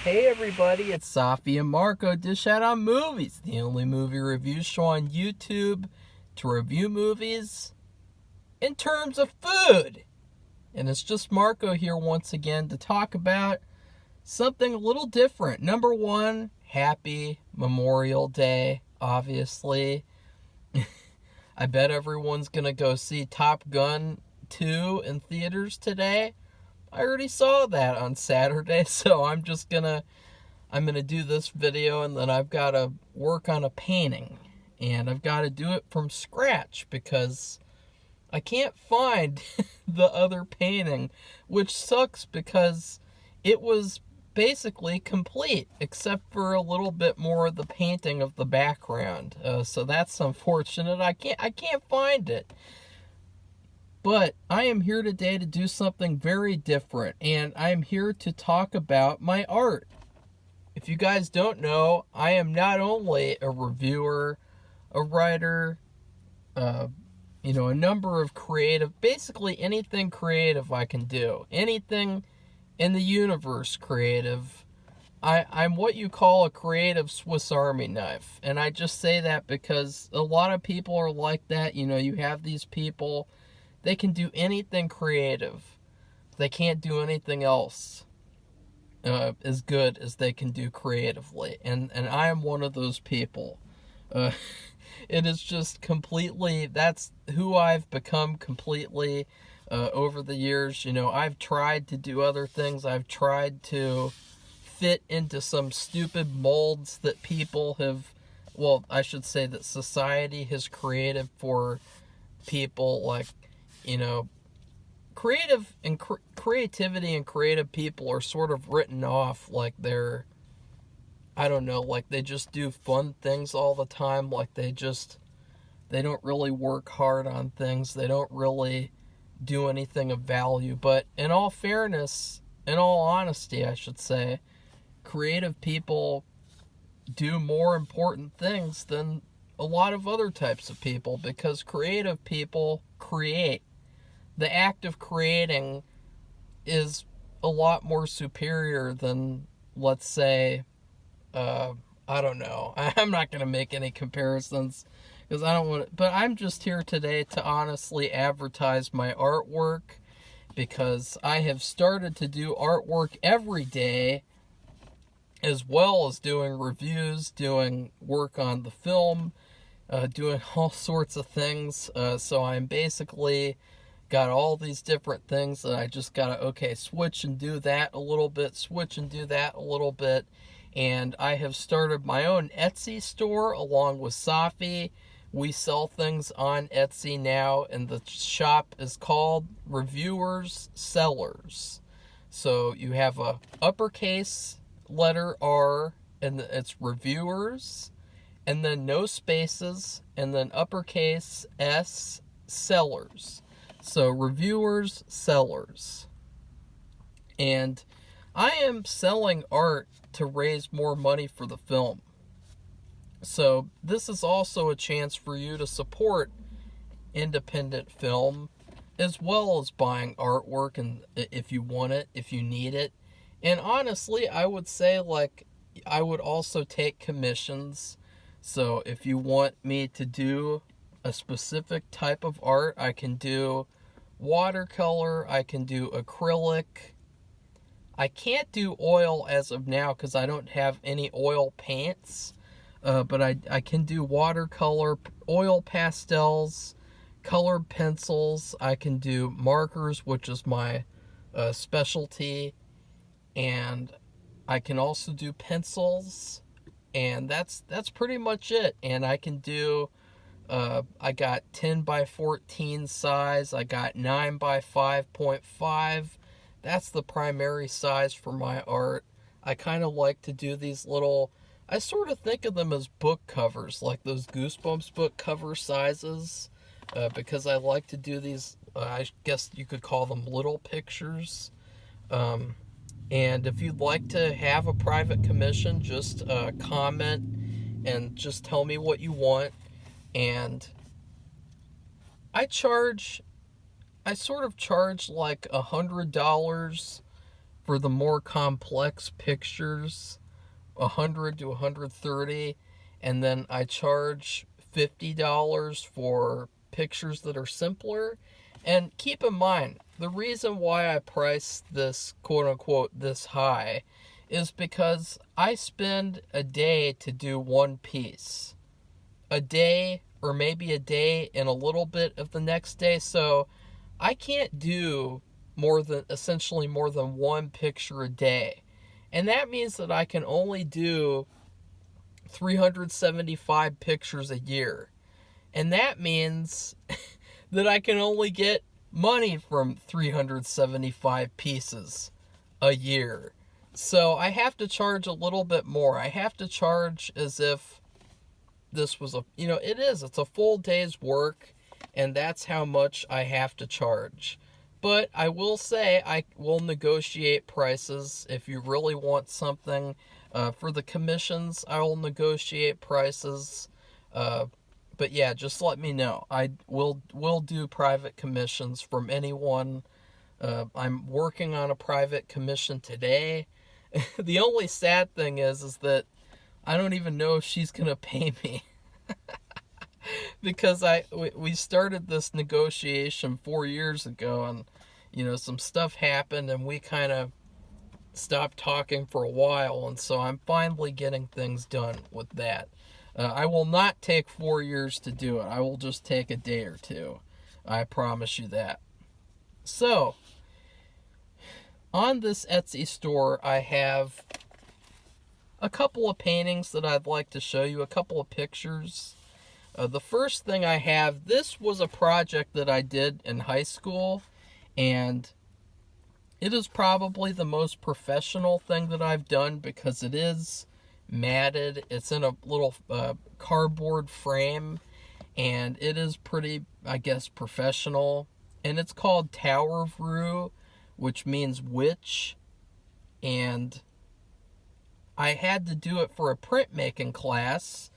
Hey everybody, it's Safi and Marco Dish Out on Movies, the only movie review show on YouTube to review movies in terms of food. And it's just Marco here once again to talk about something a little different. Number one, happy Memorial Day, obviously. I bet everyone's gonna go see Top Gun 2 in theaters today. I already saw that on Saturday, so I'm gonna do this video, and then I've got to work on a painting, and I've got to do it from scratch because I can't find the other painting, which sucks because it was basically complete except for a little bit more of the painting of the background. So that's unfortunate. I can't find it. But I am here today to do something very different, and I'm here to talk about my art. If you guys don't know, I am not only a reviewer, a writer, a number of basically anything creative I can do. Anything in the universe creative. I'm what you call a creative Swiss Army knife. And I just say that because a lot of people are like that. You have these people, they can do anything creative. They can't do anything else as good as they can do creatively. And I am one of those people. It is just completely, that's who I've become completely over the years. I've tried to do other things. I've tried to fit into some stupid molds that people have, I should say that society has created for people, like, creativity and creative people are sort of written off like they're, I don't know, like they just do fun things all the time, like they don't really work hard on things, they don't really do anything of value. But in all fairness, in all honesty, I should say, creative people do more important things than a lot of other types of people, because creative people create. The act of creating is a lot more superior than, let's say, I don't know. I'm not going to make any comparisons because I don't want to, but I'm just here today to honestly advertise my artwork, because I have started to do artwork every day, as well as doing reviews, doing work on the film, doing all sorts of things. So I'm basically got all these different things that I just gotta, switch and do that a little bit, switch and do that a little bit. And I have started my own Etsy store along with Safi. We sell things on Etsy now, and the shop is called Reviewers Sellers. So you have a uppercase letter R, and it's Reviewers, and then no spaces, and then uppercase S, Sellers. So Reviewers Sellers. And I am selling art to raise more money for the film. So this is also a chance for you to support independent film, as well as buying artwork, and if you want it, if you need it. And honestly, I would say, like, I would also take commissions. So if you want me to do a specific type of art, I can do watercolor, I can do acrylic. I can't do oil as of now because I don't have any oil paints, but I can do watercolor, oil pastels, colored pencils. I can do markers, which is my specialty, and I can also do pencils, and that's pretty much it. And I can do, I got 10 by 14 size, I got 9 by 5.5. That's the primary size for my art. I kind of like to do these little, I sort of think of them as book covers, like those Goosebumps book cover sizes, because I like to do these, I guess you could call them little pictures. And if you'd like to have a private commission, just comment and just tell me what you want. And I sort of charge like $100 For the more complex pictures, 100 to 130, and then I charge $50 for pictures that are simpler. And keep in mind, the reason why I price this quote unquote this high is because I spend a day to do one piece. A day, or maybe a day and a little bit of the next day. So I can't do essentially more than one picture a day. And that means that I can only do 375 pictures a year. And that means that I can only get money from 375 pieces a year. So I have to charge a little bit more. I have to charge as if this was it's a full day's work, and that's how much I have to charge. But I will say I will negotiate prices if you really want something. For the commissions, I will negotiate prices. But yeah, just let me know. I will do private commissions from anyone. I'm working on a private commission today. The only sad thing is that I don't even know if she's going to pay me. Because we started this negotiation 4 years ago, and some stuff happened and we kind of stopped talking for a while, and so I'm finally getting things done with that. I will not take 4 years to do it. I will just take a day or two. I promise you that. So, on this Etsy store, I have a couple of paintings that I'd like to show you, a couple of pictures. The first thing I have, this was a project that I did in high school, and it is probably the most professional thing that I've done because it is matted. It's in a little cardboard frame, and it is pretty, I guess, professional. And it's called Tower Vrew, which means witch. And I had to do it for a printmaking class,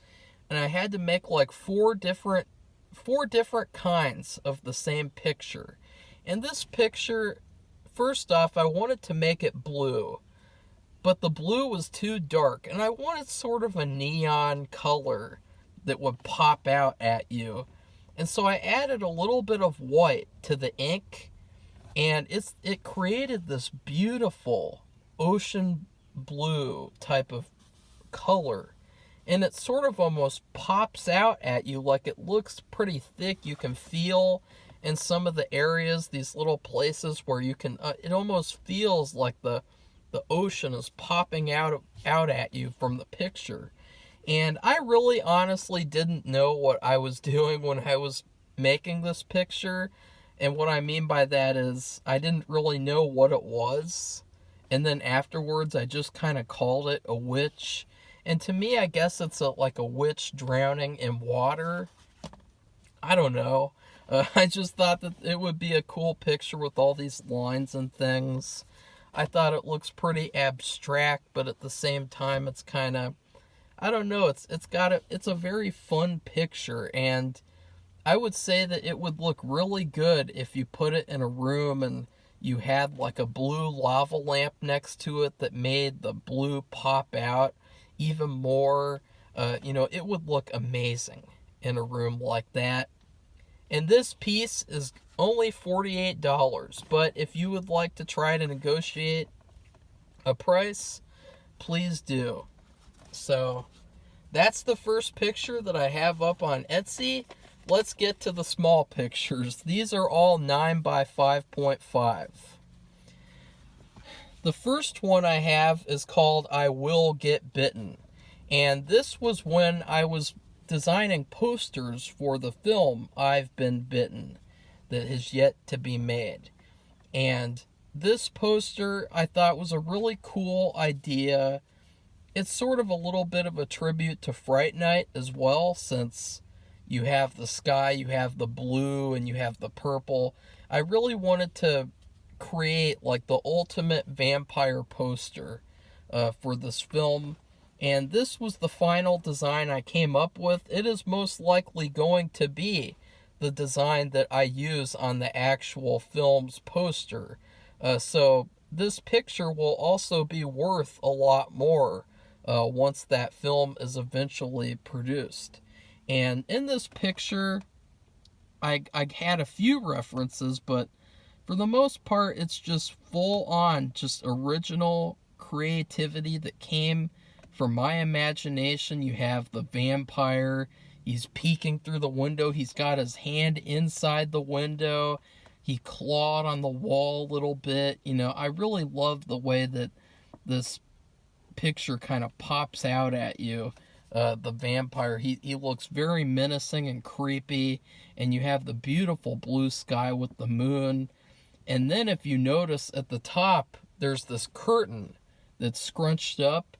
and I had to make like four different kinds of the same picture. And this picture, first off, I wanted to make it blue, but the blue was too dark, and I wanted sort of a neon color that would pop out at you. And so I added a little bit of white to the ink, and it created this beautiful ocean blue type of color. And it sort of almost pops out at you, like it looks pretty thick. You can feel in some of the areas, these little places where you can, it almost feels like the ocean is popping out at you from the picture. And I really honestly didn't know what I was doing when I was making this picture. And what I mean by that is I didn't really know what it was. And then afterwards, I just kind of called it a witch. And to me, I guess it's like a witch drowning in water. I don't know. I just thought that it would be a cool picture with all these lines and things. I thought it looks pretty abstract, but at the same time, it's kind of, I don't know, it's a very fun picture, and I would say that it would look really good if you put it in a room and you had like a blue lava lamp next to it that made the blue pop out even more. It would look amazing in a room like that. And this piece is only $48, but if you would like to try to negotiate a price, please do. So, that's the first picture that I have up on Etsy. Let's get to the small pictures. These are all 9 by 5.5. The first one I have is called I Will Get Bitten. And this was when I was designing posters for the film I've Been Bitten that has yet to be made. And this poster I thought was a really cool idea. It's sort of a little bit of a tribute to Fright Night as well, since you have the sky, you have the blue, and you have the purple. I really wanted to create like the ultimate vampire poster for this film. And this was the final design I came up with. It is most likely going to be the design that I use on the actual film's poster. So this picture will also be worth a lot more once that film is eventually produced. And in this picture, I had a few references, but for the most part, it's just full on, just original creativity that came from my imagination. You have the vampire, he's peeking through the window, he's got his hand inside the window, he clawed on the wall a little bit. You know, I really love the way that this picture kind of pops out at you. The vampire, he looks very menacing and creepy, and you have the beautiful blue sky with the moon. And then if you notice at the top, there's this curtain that's scrunched up,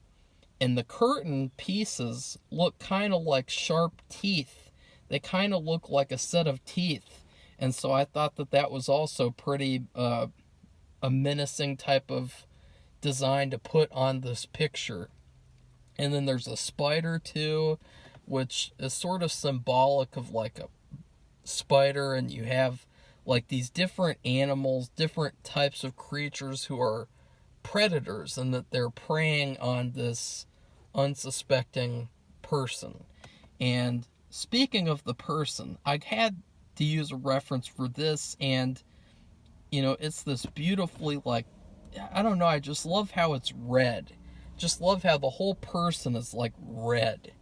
and the curtain pieces look kind of like sharp teeth. They kind of look like a set of teeth. And so I thought that that was also pretty a menacing type of design to put on this picture. And then there's a spider too, which is sort of symbolic of like a spider, and you have like these different animals, different types of creatures who are predators, and that they're preying on this unsuspecting person. And speaking of the person, I had to use a reference for this, and you know, it's this beautifully, like, I don't know, I just love how it's red. Just love how the whole person is like red.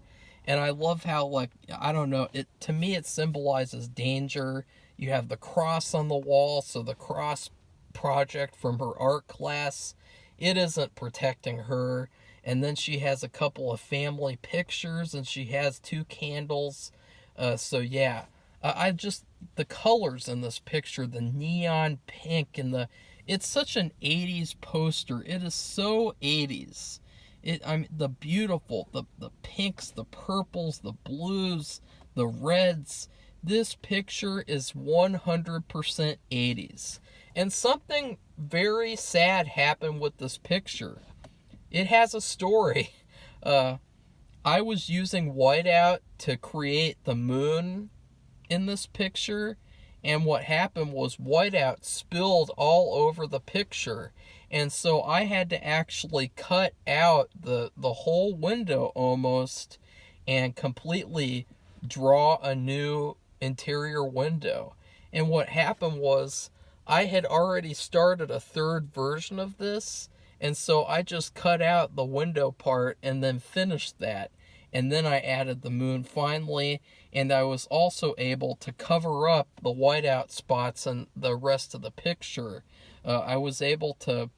And I love how, like, I don't know, it, to me it symbolizes danger. You have the cross on the wall, so the cross project from her art class, it isn't protecting her. And then she has a couple of family pictures, and she has 2 candles. So yeah, I just, the colors in this picture, the neon pink and it's such an 80s poster. It is so 80s. The beautiful, the pinks, the purples, the blues, the reds. This picture is 100% 80s. And something very sad happened with this picture. It has a story. I was using whiteout to create the moon in this picture, and what happened was whiteout spilled all over the picture, and so I had to actually cut out the whole window almost and completely draw a new interior window. And what happened was I had already started a 3rd version of this, and so I just cut out the window part and then finished that. And then I added the moon finally, and I was also able to cover up the whiteout spots and the rest of the picture. I was able to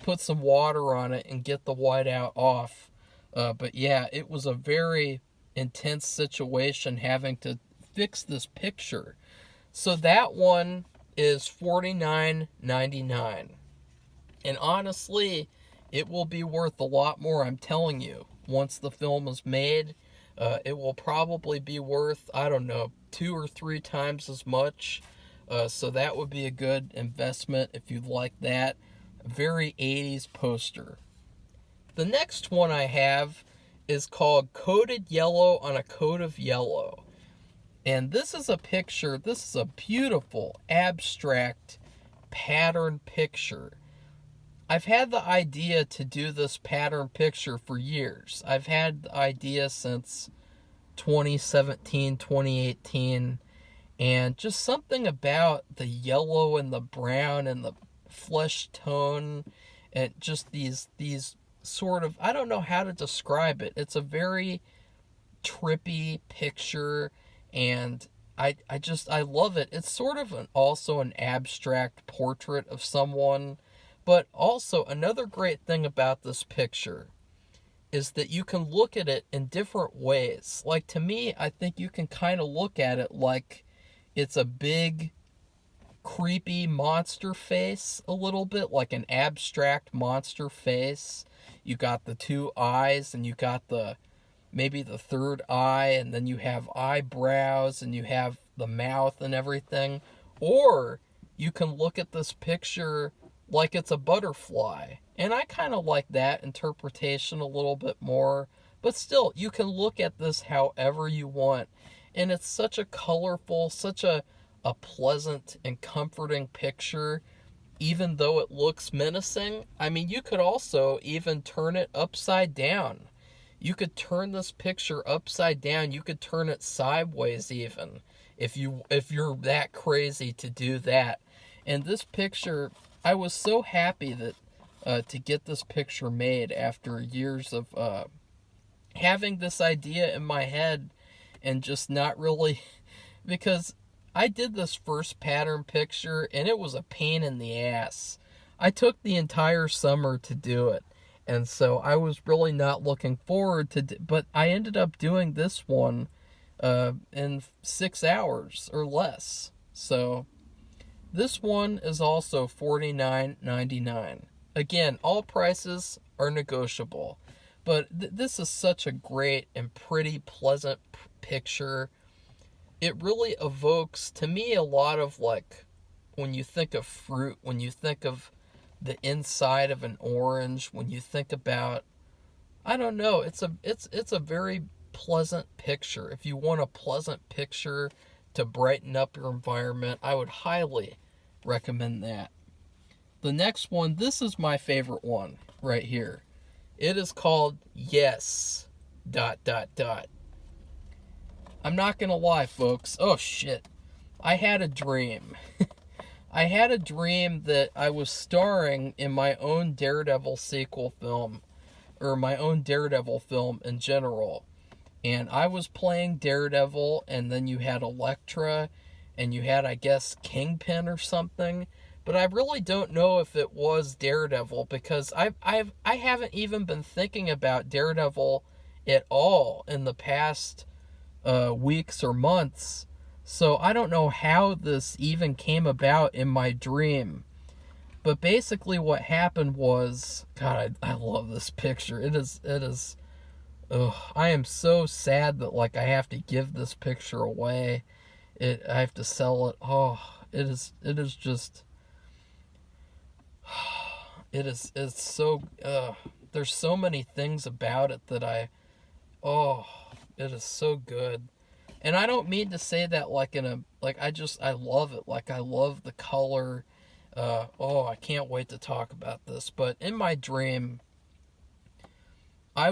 put some water on it and get the whiteout off. But yeah, it was a very intense situation having to fix this picture. So that one is $49.99. And honestly, it will be worth a lot more, I'm telling you. Once the film is made, it will probably be worth, I don't know, 2 or 3 times as much. So that would be a good investment if you'd like that. A very 80s poster. The next one I have is called Coated Yellow on a Coat of Yellow. And this is a picture, this is a beautiful, abstract pattern picture. I've had the idea to do this pattern picture for years. I've had the idea since 2017, 2018, and just something about the yellow and the brown and the flesh tone, and just these sort of, I don't know how to describe it. It's a very trippy picture, and I love it. It's sort of also an abstract portrait of someone. But also, another great thing about this picture is that you can look at it in different ways. Like, to me, I think you can kind of look at it like it's a big, creepy monster face, a little bit, like an abstract monster face. You got the 2 eyes, and you got maybe the 3rd eye, and then you have eyebrows, and you have the mouth and everything. Or you can look at this picture like it's a butterfly. And I kind of like that interpretation a little bit more. But still, you can look at this however you want. And it's such a colorful, such a pleasant and comforting picture. even though it looks menacing, I mean, you could also even turn it upside down. You could turn this picture upside down. You could turn it sideways even if you're that crazy to do that. And this picture, I was so happy that to get this picture made after years of having this idea in my head and just not really because I did this first pattern picture and it was a pain in the ass. I took the entire summer to do it. And so I was really not looking forward to but I ended up doing this one in 6 hours or less. So this one is also $49.99. Again, all prices are negotiable. But this is such a great and pretty pleasant picture. It really evokes to me a lot of like when you think of fruit, when you think of the inside of an orange, when you think about, I don't know, it's a very pleasant picture. If you want a pleasant picture to brighten up your environment, I would highly recommend that. The next one, this is my favorite one right here. It is called Yes ... I'm not gonna lie, folks. Oh shit. I had a dream. I had a dream that I was starring in my own Daredevil sequel film, or my own Daredevil film in general. And I was playing Daredevil, and then you had Elektra, and you had, I guess, Kingpin or something. But I really don't know if it was Daredevil, because I haven't even been thinking about Daredevil at all in the past weeks or months. So I don't know how this even came about in my dream. But basically what happened was, God, I love this picture. It is, I am so sad that like I have to give this picture away. I have to sell it. Oh, it's just, it's so, there's so many things about it that it is so good. And I don't mean to say that like I love it. Like I love the color. I can't wait to talk about this. But in my dream, I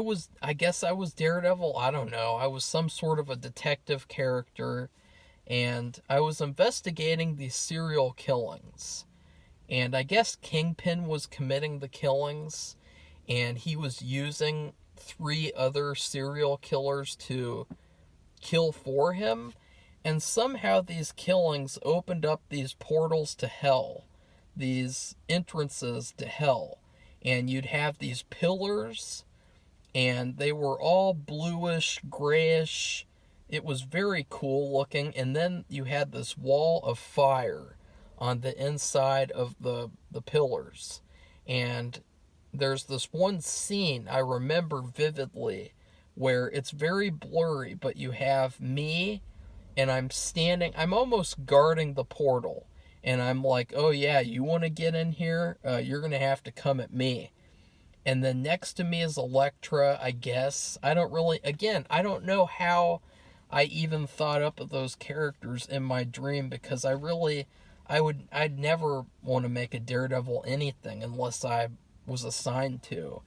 guess I was Daredevil. I don't know. I was some sort of a detective character. And I was investigating these serial killings. And I guess Kingpin was committing the killings. And he was using 3 other serial killers to kill for him, and somehow these killings opened up these portals to hell, these entrances to hell, and you'd have these pillars, and they were all bluish, grayish. It was very cool looking, and then you had this wall of fire on the inside of the pillars, and there's this one scene I remember vividly where it's very blurry, but you have me, and I'm almost guarding the portal, and I'm like, oh yeah, you want to get in here? You're going to have to come at me. And then next to me is Elektra, I guess. I don't know how I even thought up of those characters in my dream, because I'd never want to make a Daredevil anything unless I was assigned to.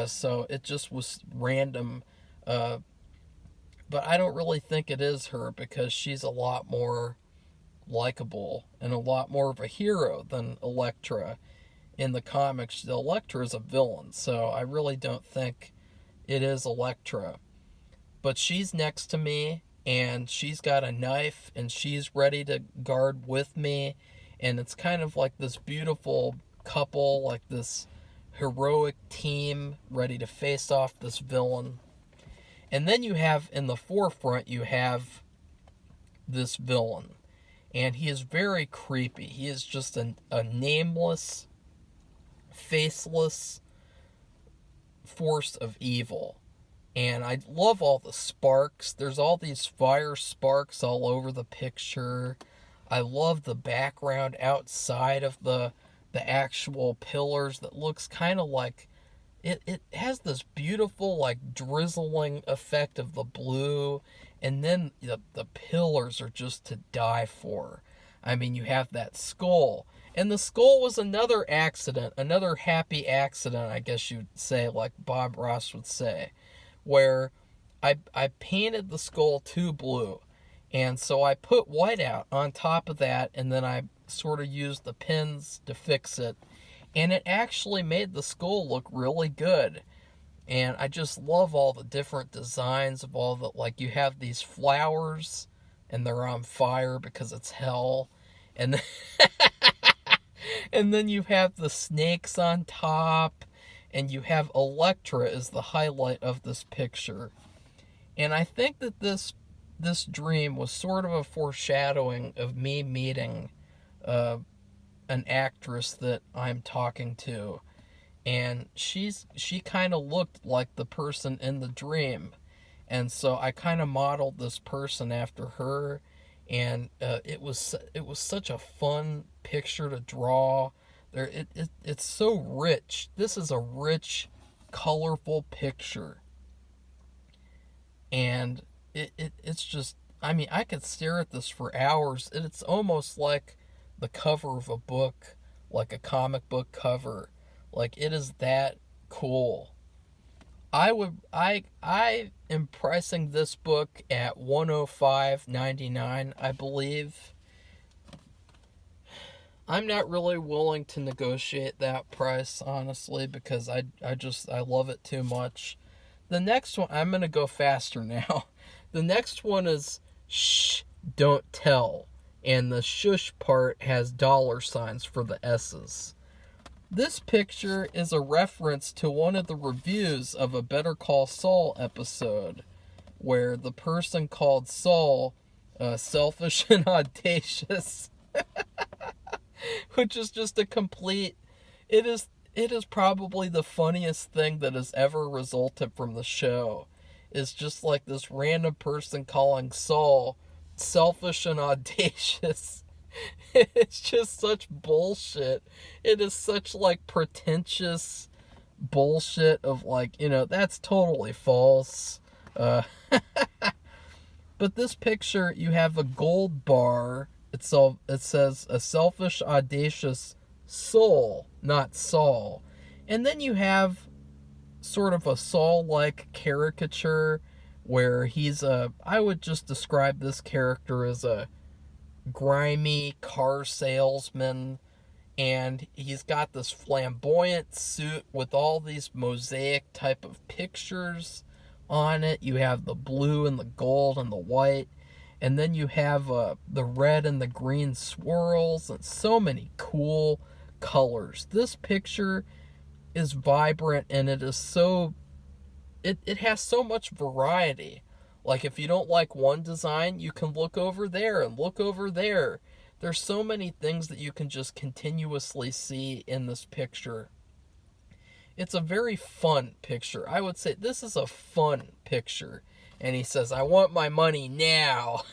So it just was random. But I don't really think it is her, because she's a lot more likable and a lot more of a hero than Elektra in the comics. Elektra is a villain, so I really don't think it is Elektra. But she's next to me, and she's got a knife, and she's ready to guard with me, and it's kind of like this beautiful couple, like this heroic team ready to face off this villain. And then you have, in the forefront, you have this villain. And he is very creepy. He is just a nameless, faceless force of evil. And I love all the sparks. There's all these fire sparks all over the picture. I love the background outside of the actual pillars that looks kind of like, it has this beautiful like drizzling effect of the blue, and then the pillars are just to die for. I mean, you have that skull, And the skull was another accident, another happy accident, I guess you'd say, like Bob Ross would say, where I painted the skull too blue. And so I put white out on top of that, and then I sort of used the pins to fix it. And it actually made the skull look really good. And I just love all the different designs of all the, like, you have these flowers, and they're on fire because it's hell. And then, and then you have the snakes on top, and you have Elektra as the highlight of this picture. And I think that this dream was sort of a foreshadowing of me meeting an actress that I'm talking to. And she kind of looked like the person in the dream. And so I kind of modeled this person after her. And it was such a fun picture to draw. It's so rich. This is a rich, colorful picture. And it's just, I mean, I could stare at this for hours. It's almost like the cover of a book, like a comic book cover. Like, it is that cool. I am pricing this book at $105.99, I believe. I'm not really willing to negotiate that price, honestly, because I love it too much. The next one, I'm going to go faster now. The next one is Shh, Don't Tell. And the shush part has dollar signs for the S's. This picture is a reference to one of the reviews of a Better Call Saul episode, where the person called Saul selfish and audacious, which is just a complete... It is probably the funniest thing that has ever resulted from the show. It's just like this random person calling Saul selfish and audacious. It's just such bullshit. It is such, like, pretentious bullshit of, like, that's totally false. But this picture, you have a gold bar. It says a selfish, audacious soul, not Saul. And then you have sort of a Saul-like caricature where I would just describe this character as a grimy car salesman, and he's got this flamboyant suit with all these mosaic type of pictures on it. You have the blue and the gold and the white, and then you have the red and the green swirls, and so many cool colors. This picture is vibrant, and it has so much variety. Like, if you don't like one design, you can look over there and look over there. There's so many things that you can just continuously see in this picture. It's a very fun picture. I would say this is a fun picture. And he says, I want my money now.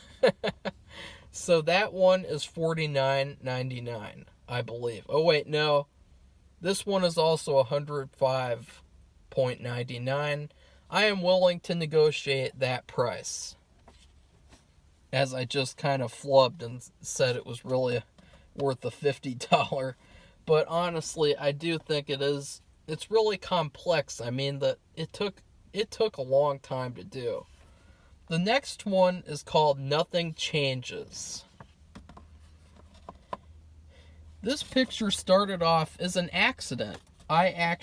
So that one is $49.99, I believe. Oh, wait, no. This one is also $105.99. I am willing to negotiate that price, as I just kind of flubbed and said it was really worth the $50. But honestly, I do think it's really complex. I mean, it took a long time to do. The next one is called Nothing Changes. This picture started off as an accident. I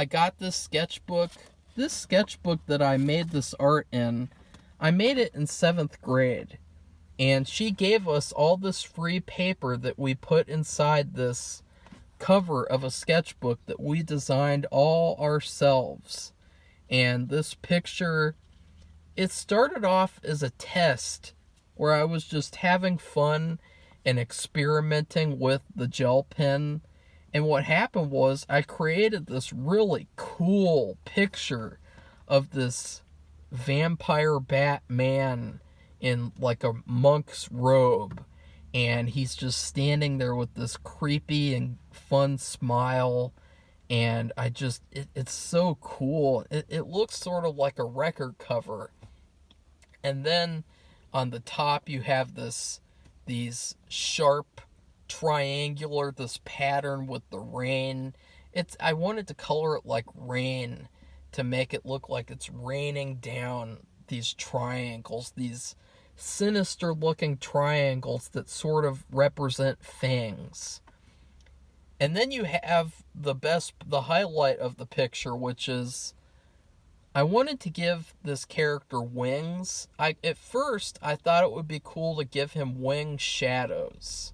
got this sketchbook. This sketchbook that I made this art in, I made it in 7th grade. And she gave us all this free paper that we put inside this cover of a sketchbook that we designed all ourselves. And this picture, it started off as a test where I was just having fun and experimenting with the gel pen. And what happened was I created this really cool picture of this vampire Batman in like a monk's robe. And he's just standing there with this creepy and fun smile. And it's so cool. It looks sort of like a record cover. And then on the top you have these sharp triangular, this pattern with the rain. I wanted to color it like rain to make it look like it's raining down these triangles, these sinister looking triangles that sort of represent fangs. And then you have the highlight of the picture, which is I wanted to give this character wings. At first I thought it would be cool to give him wing shadows.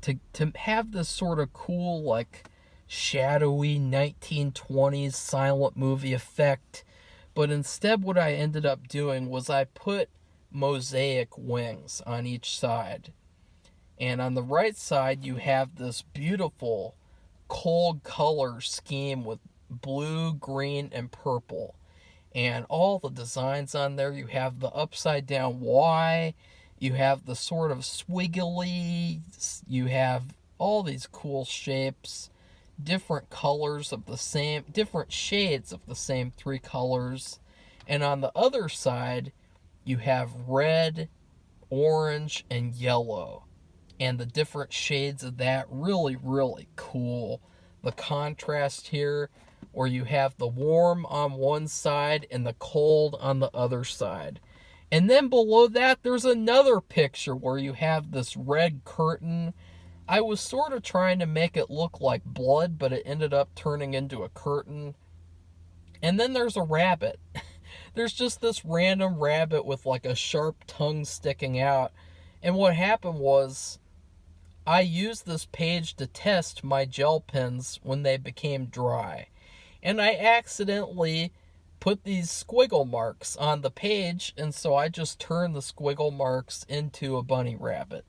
To have this sort of cool, like, shadowy 1920s silent movie effect. But instead what I ended up doing was I put mosaic wings on each side. And on the right side you have this beautiful cold color scheme with blue, green, and purple. And all the designs on there, you have the upside down Y, you have the sort of squiggly, you have all these cool shapes, different colors of the same, different shades of the same three colors. And on the other side, you have red, orange, and yellow. And the different shades of that, really, really cool. The contrast here, where you have the warm on one side and the cold on the other side. And then below that, there's another picture where you have this red curtain. I was sort of trying to make it look like blood, but it ended up turning into a curtain. And then there's a rabbit. There's just this random rabbit with like a sharp tongue sticking out. And what happened was, I used this page to test my gel pens when they became dry. And I accidentally put these squiggle marks on the page, and so I just turned the squiggle marks into a bunny rabbit.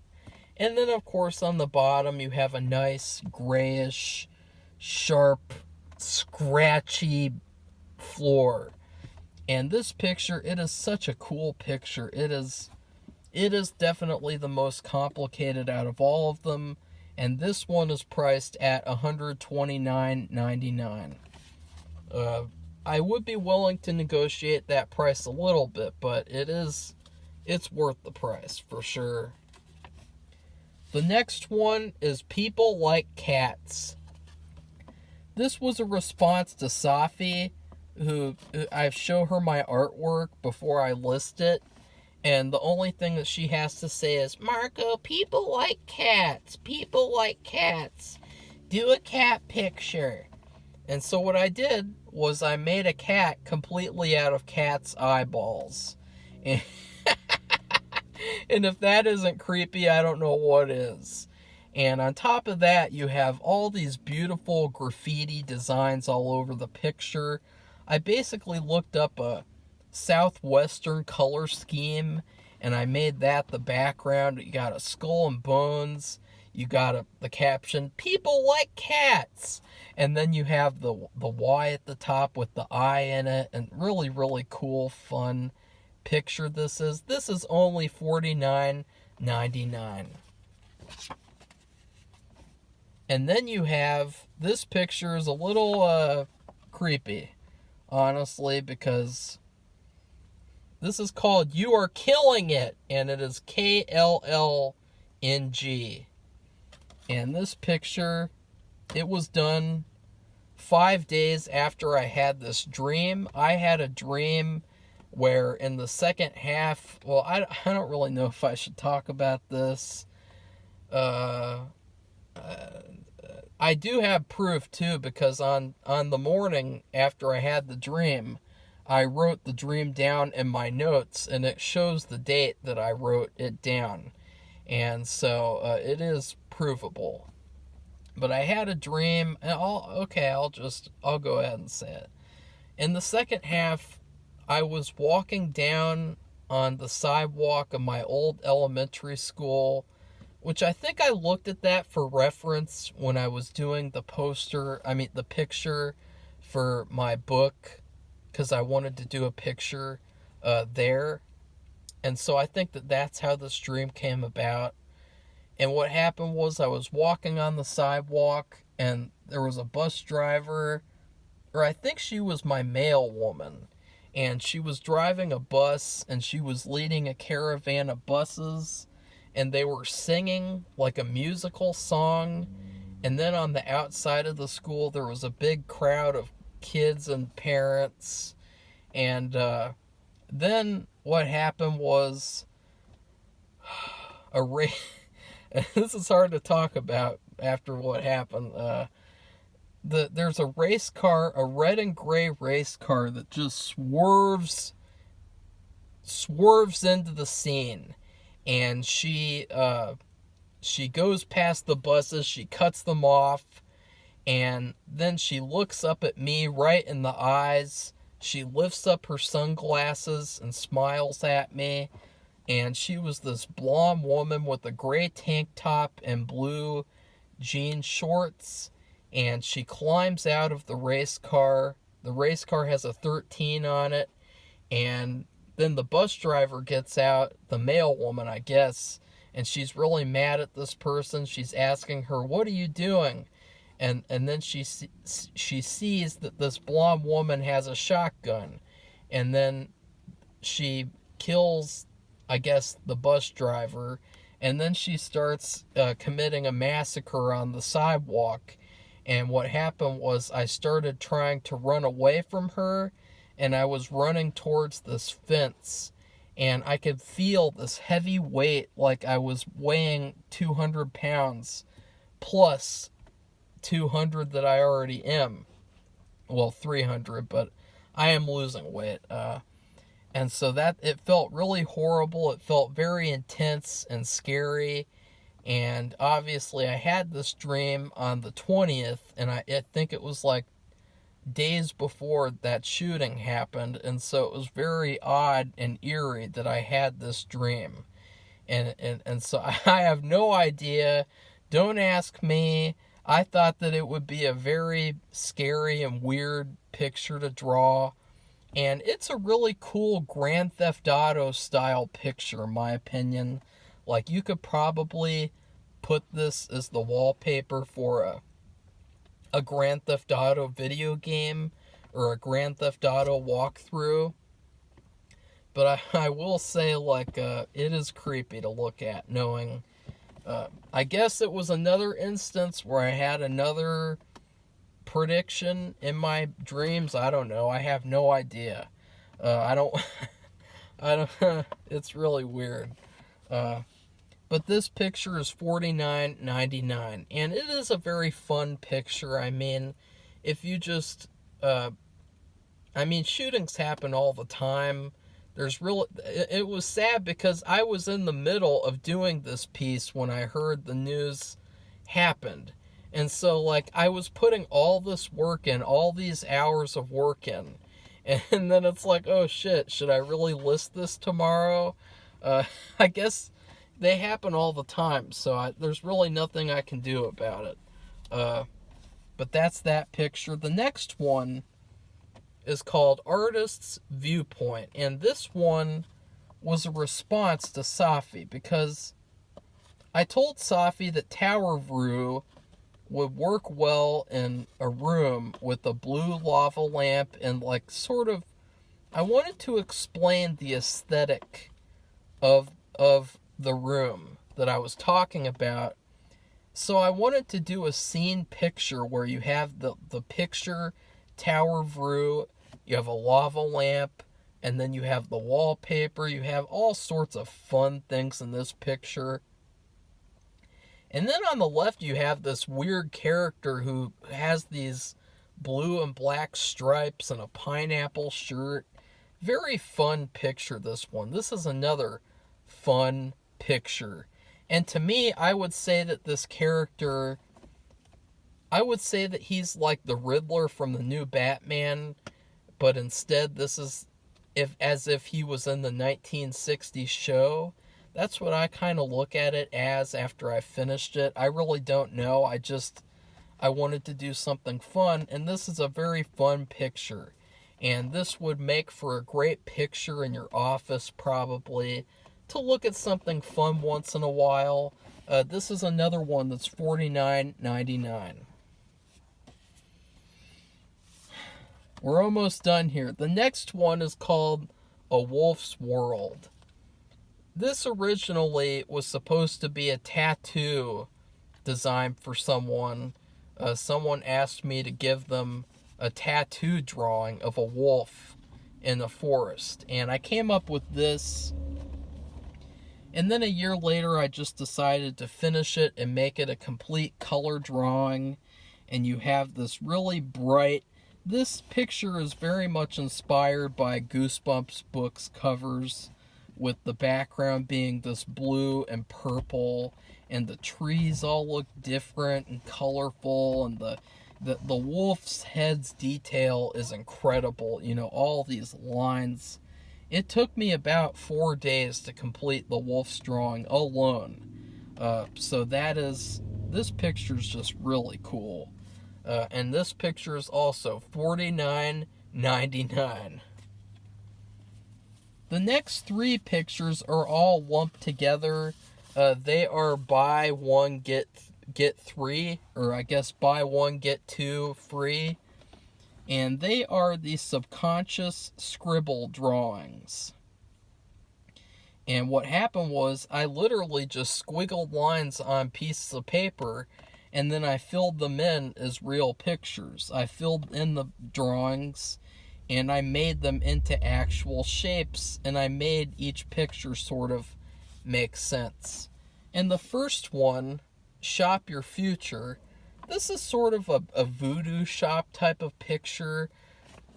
And then, of course, on the bottom, you have a nice grayish, sharp, scratchy floor. And this picture, it is such a cool picture. It is definitely the most complicated out of all of them. And this one is priced at $129.99. I would be willing to negotiate that price a little bit, but it's worth the price for sure. The next one is People Like Cats. This was a response to Safi, who I show her my artwork before I list it, and the only thing that she has to say is, Marco, people like cats. People like cats. Do a cat picture. And so what I did was I made a cat completely out of cat's eyeballs. And, and if that isn't creepy, I don't know what is. And on top of that, you have all these beautiful graffiti designs all over the picture. I basically looked up a southwestern color scheme, and I made that the background. You got a skull and bones. You got the caption, People Like Cats. And then you have the Y at the top with the eye in it. And really, really cool, fun picture this is. This is only $49.99. And then you have, this picture is a little creepy, honestly, because this is called You Are Killing It. And it is KLLNG. And this picture, it was done 5 days after I had this dream. I had a dream where in the second half, well, I don't really know if I should talk about this. I do have proof too, because on the morning after I had the dream, I wrote the dream down in my notes, and it shows the date that I wrote it down. And so it is provable. But I had a dream, and I'll go ahead and say it. In the second half, I was walking down on the sidewalk of my old elementary school, which I think I looked at that for reference when I was doing the picture for my book, because I wanted to do a picture there. And so I think that's how this dream came about. And what happened was I was walking on the sidewalk, and there was a bus driver, or I think she was my mail woman, and she was driving a bus, and she was leading a caravan of buses, and they were singing like a musical song. And then on the outside of the school, there was a big crowd of kids and parents. And then what happened was a race. This is hard to talk about after what happened. There's a race car, a red and gray race car that just swerves into the scene, and she goes past the buses, she cuts them off, and then she looks up at me right in the eyes. She lifts up her sunglasses and smiles at me, and she was this blonde woman with a gray tank top and blue jean shorts, and she climbs out of the race car. The race car has a 13 on it, and then the bus driver gets out, the male woman, I guess, and she's really mad at this person. She's asking her, "What are you doing?" And then she sees that this blonde woman has a shotgun, and then she kills, I guess, the bus driver, and then she starts committing a massacre on the sidewalk. And what happened was I started trying to run away from her, and I was running towards this fence, and I could feel this heavy weight, like I was weighing 200 pounds plus 200 that I already am. Well, 300, but I am losing weight. And so that, it felt really horrible. It felt very intense and scary. And obviously I had this dream on the 20th, and I think it was like days before that shooting happened. And so it was very odd and eerie that I had this dream. And so I have no idea. Don't ask me. I thought that it would be a very scary and weird picture to draw. And it's a really cool Grand Theft Auto style picture, in my opinion. Like, you could probably put this as the wallpaper for a Grand Theft Auto video game or a Grand Theft Auto walkthrough. But I will say, like, it is creepy to look at, knowing... I guess it was another instance where I had another prediction in my dreams. I don't know. I have no idea. I don't... It's really weird. But this picture is $49.99, and it is a very fun picture. I mean, if you just... shootings happen all the time. It was sad because I was in the middle of doing this piece when I heard the news happened. And so, like, I was putting all this work in, all these hours of work in. And then it's like, oh shit, should I really list this tomorrow? I guess they happen all the time, so there's really nothing I can do about it. But that's that picture. The next one is called Artist's Viewpoint, and this one was a response to Safi, because I told Safi that Tower Brew would work well in a room with a blue lava lamp, and like sort of, I wanted to explain the aesthetic of the room that I was talking about. So I wanted to do a scene picture where you have the picture Tower Brew, you have a lava lamp, and then you have the wallpaper. You have all sorts of fun things in this picture. And then on the left, you have this weird character who has these blue and black stripes and a pineapple shirt. Very fun picture, this one. This is another fun picture. And to me, I would say that this character... I would say that he's like the Riddler from the new Batman, but instead this is as if he was in the 1960s show. That's what I kind of look at it as after I finished it. I really don't know. I wanted to do something fun, and this is a very fun picture. And this would make for a great picture in your office, probably, to look at something fun once in a while. This is another one that's $49.99. We're almost done here. The next one is called A Wolf's World. This originally was supposed to be a tattoo designed for someone. Someone asked me to give them a tattoo drawing of a wolf in the forest. And I came up with this. And then a year later, I just decided to finish it and make it a complete color drawing. And you have this really bright... This picture is very much inspired by Goosebumps books covers, with the background being this blue and purple, and the trees all look different and colorful, and the wolf's head's detail is incredible. You know, all these lines. It took me about 4 days to complete the wolf's drawing alone. So this picture's just really cool. And this picture is also $49.99. The next 3 pictures are all lumped together. They are buy one get 3, or I guess buy one get 2 free. And they are the subconscious scribble drawings. And what happened was I literally just squiggled lines on pieces of paper, and then I filled them in as real pictures. I filled in the drawings, and I made them into actual shapes, and I made each picture sort of make sense. And the first one, Shop Your Future, this is sort of a voodoo shop type of picture.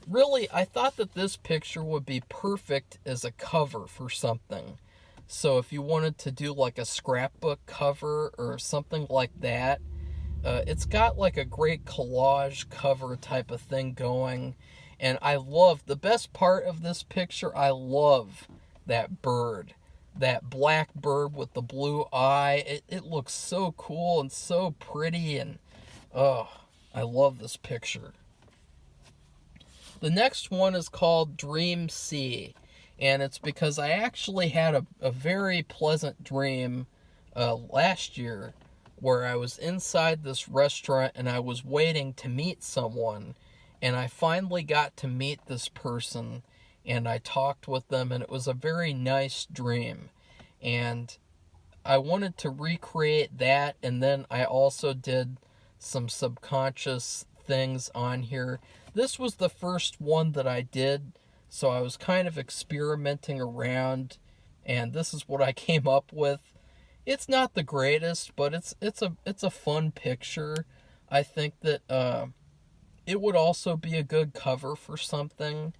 Really, I thought that this picture would be perfect as a cover for something. So if you wanted to do like a scrapbook cover or something like that, it's got like a great collage cover type of thing going. And I love, the best part of this picture, I love that bird. That black bird with the blue eye. It looks so cool and so pretty, and oh, I love this picture. The next one is called Dream Sea, and it's because I actually had a very pleasant dream last year where I was inside this restaurant and I was waiting to meet someone, and I finally got to meet this person, and I talked with them, and it was a very nice dream. And I wanted to recreate that, and then I also did some subconscious things on here. This was the first one that I did, so I was kind of experimenting around, and this is what I came up with. It's not the greatest, but it's a fun picture. I think that it would also be a good cover for something.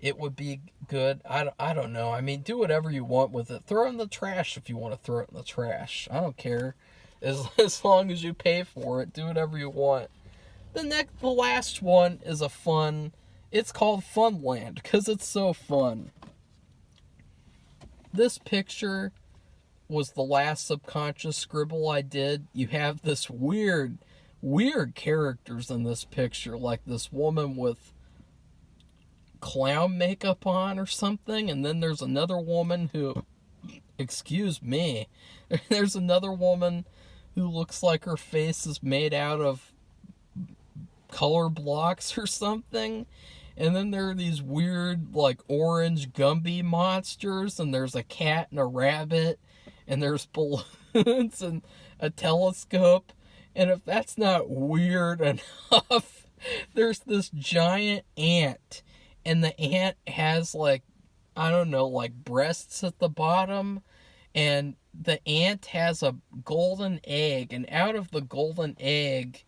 It would be good. I don't know. I mean, do whatever you want with it. Throw it in the trash if you want to throw it in the trash. I don't care. As long as you pay for it, do whatever you want. The last one is a fun. It's called Funland because it's so fun. This picture was the last subconscious scribble I did. You have this weird characters in this picture, like this woman with clown makeup on or something, and then there's another woman who, excuse me, there's another woman who looks like her face is made out of color blocks or something, and then there are these weird like orange Gumby monsters, and there's a cat and a rabbit, and there's balloons and a telescope. And if that's not weird enough, there's this giant ant, and the ant has like, I don't know, like breasts at the bottom, and the ant has a golden egg, and out of the golden egg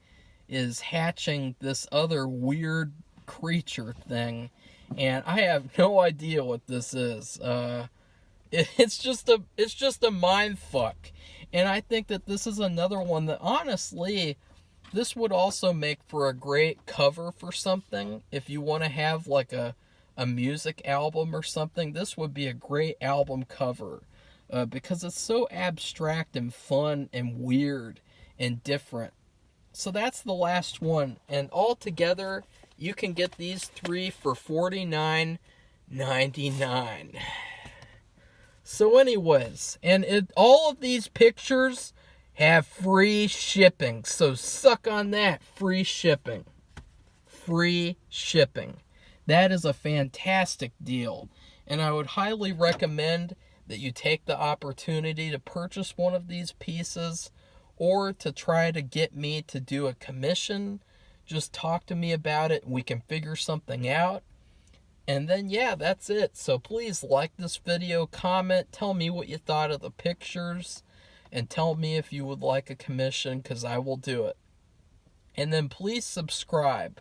is hatching this other weird creature thing, and I have no idea what this is. It's just a mind fuck. And I think that this is another one that, honestly, this would also make for a great cover for something. If you want to have like a music album or something, this would be a great album cover. Because it's so abstract and fun and weird and different. So that's the last one. And altogether, you can get these 3 for $49.99. So anyways, and all of these pictures have free shipping. So suck on that, free shipping. Free shipping. That is a fantastic deal. And I would highly recommend that you take the opportunity to purchase one of these pieces or to try to get me to do a commission. Just talk to me about it and we can figure something out. And then, yeah, that's it. So please like this video, comment, tell me what you thought of the pictures, and tell me if you would like a commission, because I will do it. And then please subscribe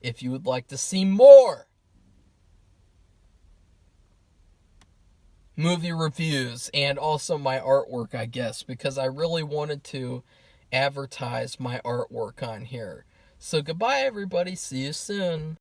if you would like to see more movie reviews and also my artwork, I guess, because I really wanted to advertise my artwork on here. So goodbye, everybody. See you soon.